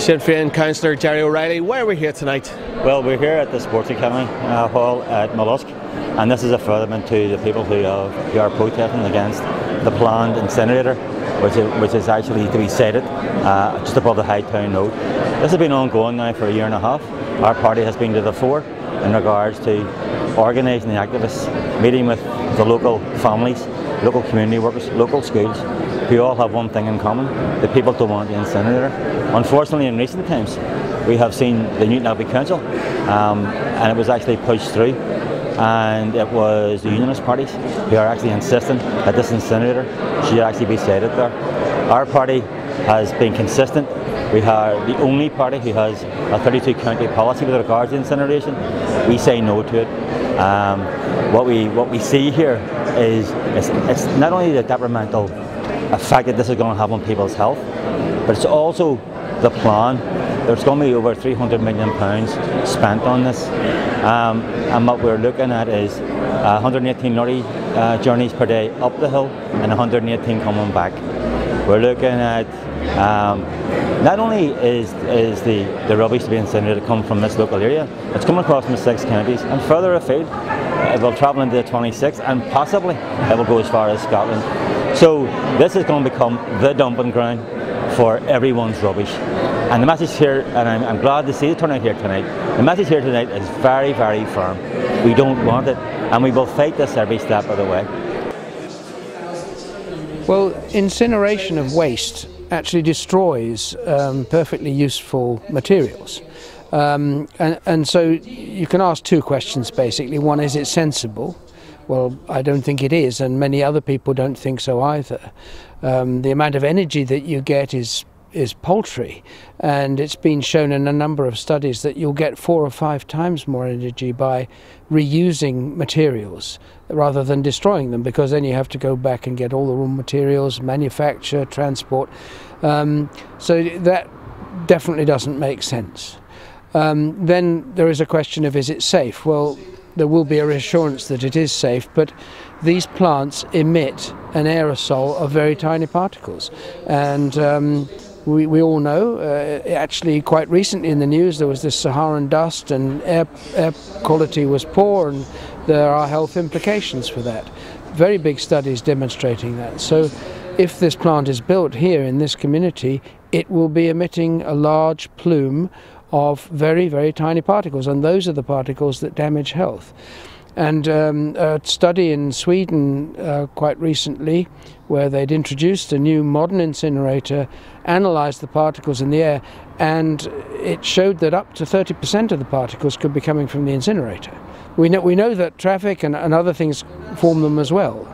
Sinn Féin Councillor Gerry O'Reilly, why are we here tonight? Well, we're here at the Sports Academy Hall at Mallusk, and this is a furtherment to the people who are protesting against the planned incinerator, which is actually to be sited just above the Hightown Road. This has been ongoing now for a year and a half. Our party has been to the fore in regards to organising the activists, meeting with the local families, local community workers, local schools, who all have one thing in common: the people don't want the incinerator. Unfortunately, in recent times, we have seen the Newtownabbey Council, and it was actually pushed through, and it was the unionist parties who are actually insisting that this incinerator should actually be sited there. Our party has been consistent. We are the only party who has a 32 county policy with regards to incineration. We say no to it. What we see here is it's not only the detrimental effect that this is going to have on people's health, but it's also the plan. There's going to be over £300 million spent on this, and what we're looking at is 118 lorry journeys per day up the hill and 118 coming back. We're looking at not only is the rubbish to be incinerated come from this local area, it's coming across from the 6 counties and further afield. It will travel into the 26, and possibly it will go as far as Scotland. So this is going to become the dumping ground for everyone's rubbish. And the message here, and I'm glad to see the turnout here tonight, the message here tonight is very, very firm. We don't want it, and we will fight this every step of the way. Well, incineration of waste actually destroys perfectly useful materials. And so you can ask two questions basically. One, is it sensible? Well, I don't think it is, and many other people don't think so either. The amount of energy that you get is paltry, and it's been shown in a number of studies that you'll get 4 or 5 times more energy by reusing materials rather than destroying them, because then you have to go back and get all the raw materials, manufacture, transport. So that definitely doesn't make sense. Then there is a question of, is it safe? Well, there will be a reassurance that it is safe, but these plants emit an aerosol of very tiny particles, and we all know, actually quite recently in the news there was this Saharan dust, and air quality was poor, and there are health implications for that. Very big studies demonstrating that. So if this plant is built here in this community, it will be emitting a large plume of very, very tiny particles, and those are the particles that damage health. And a study in Sweden quite recently, where they'd introduced a new modern incinerator, analysed the particles in the air, and it showed that up to 30% of the particles could be coming from the incinerator. We know that traffic and other things form them as well,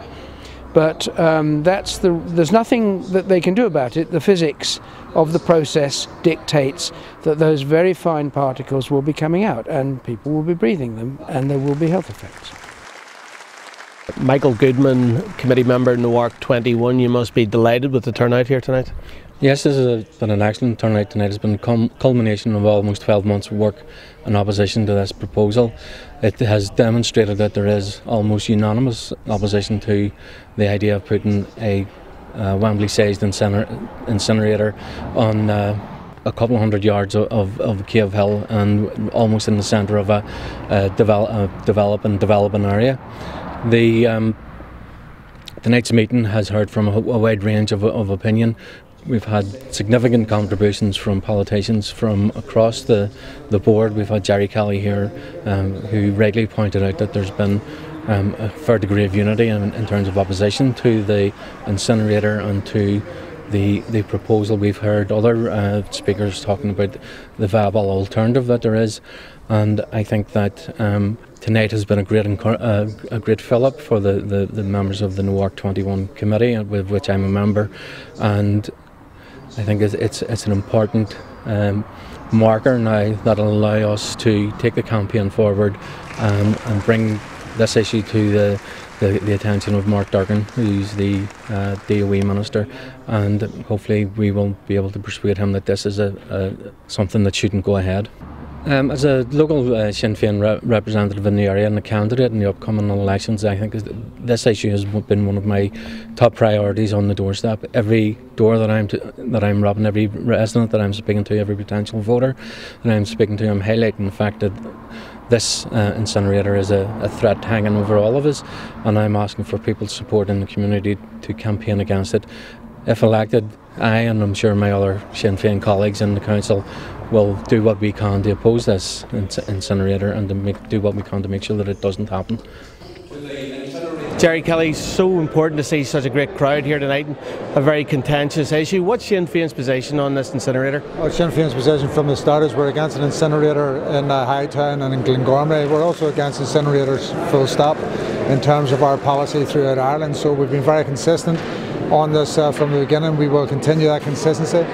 but there's nothing that they can do about it. The physics of the process dictates that those very fine particles will be coming out, and people will be breathing them, and there will be health effects. Michael Goodman, committee member Newark 21, you must be delighted with the turnout here tonight. Yes, this has been an excellent turnout tonight. It's been a culmination of almost 12 months of work in opposition to this proposal. It has demonstrated that there is almost unanimous opposition to the idea of putting a Wembley-sized incinerator on a couple of hundred yards of Cave Hill, and almost in the centre of a developing area. Tonight's meeting has heard from a wide range of opinion. We've had significant contributions from politicians from across the board. We've had Gerry Kelly here, who regularly pointed out that there's been a fair degree of unity in terms of opposition to the incinerator and to the proposal. We've heard other speakers talking about the viable alternative that there is, and I think that tonight has been a great fill-up for the members of the Newark 21 committee, with which I'm a member, and I think it's an important marker now that will allow us to take the campaign forward and bring this issue to the attention of Mark Durkan, who's the DOE Minister, and hopefully we will be able to persuade him that this is something that shouldn't go ahead. As a local Sinn Féin representative in the area and a candidate in the upcoming elections, I think this issue has been one of my top priorities on the doorstep. Every door that I'm robbing, every resident that I'm speaking to, every potential voter that I'm speaking to, I'm highlighting the fact that this incinerator is a threat hanging over all of us, and I'm asking for people's support in the community to campaign against it. If elected, I, and I'm sure my other Sinn Féin colleagues in the council, will do what we can to oppose this incinerator and to do what we can to make sure that it doesn't happen. Gerry Kelly, so important to see such a great crowd here tonight, a very contentious issue. What's Sinn Féin's position on this incinerator? Well, Sinn Féin's position from the start is we're against an incinerator in Hightown and in Glengormley. We're also against incinerators full stop in terms of our policy throughout Ireland, so we've been very consistent on this from the beginning. We will continue that consistency.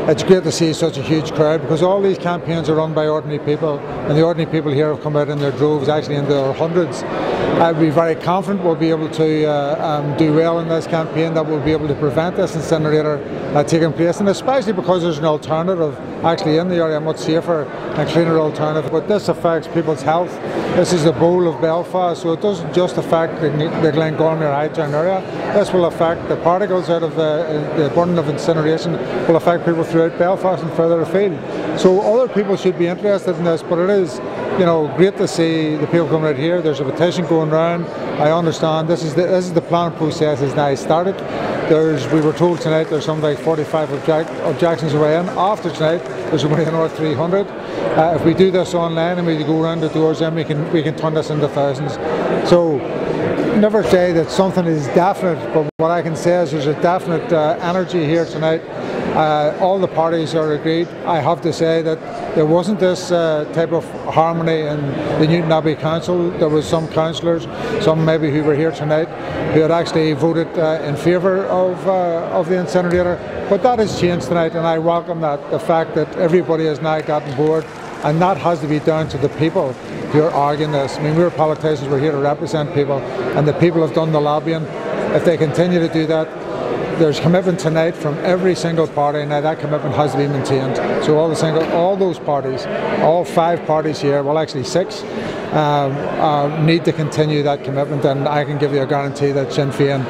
It's great to see such a huge crowd because all these campaigns are run by ordinary people, and the ordinary people here have come out in their droves, actually in their hundreds. I'd be very confident we'll be able to do well in this campaign, that we'll be able to prevent this incinerator taking place, and especially because there's an alternative actually in the area, a much safer and cleaner alternative. But this affects people's health. This is the bowl of Belfast, so it doesn't just affect the Glengormley or Hightown area. This will affect the particles out of the burning of incineration, will affect people throughout Belfast and further afield. So other people should be interested in this, but it is, you know, great to see the people coming out here. There's a petition going round. I understand this is the planning process is now started. We were told tonight there's something like 45 objections away in. After tonight, there's only another 300. If we do this online and we go around the doors, then we can turn this into thousands. So never say that something is definite, but what I can say is there's a definite energy here tonight. All the parties are agreed. I have to say that there wasn't this type of harmony in the Newtownabbey Council. There was some councillors, some maybe who were here tonight, who had actually voted in favour of the incinerator. But that has changed tonight, and I welcome that. The fact that everybody has now gotten board, and that has to be down to the people who are arguing this. I mean, we're politicians, we're here to represent people, and the people have done the lobbying. If they continue to do that, there's commitment tonight from every single party. Now that commitment has to be maintained. So all those parties, all 5 parties here, well actually 6, need to continue that commitment, and I can give you a guarantee that Sinn Féin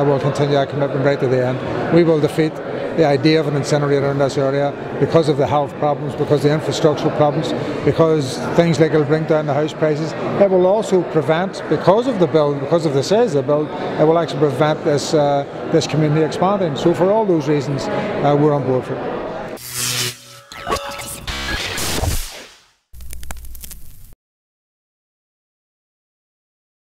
will continue that commitment right to the end. We will defeat the idea of an incinerator in this area because of the health problems, because of the infrastructural problems, because things like it'll bring down the house prices. It will also prevent, because of the bill, because of the size of the bill, it will actually prevent this community expanding. So for all those reasons, we're on board for it.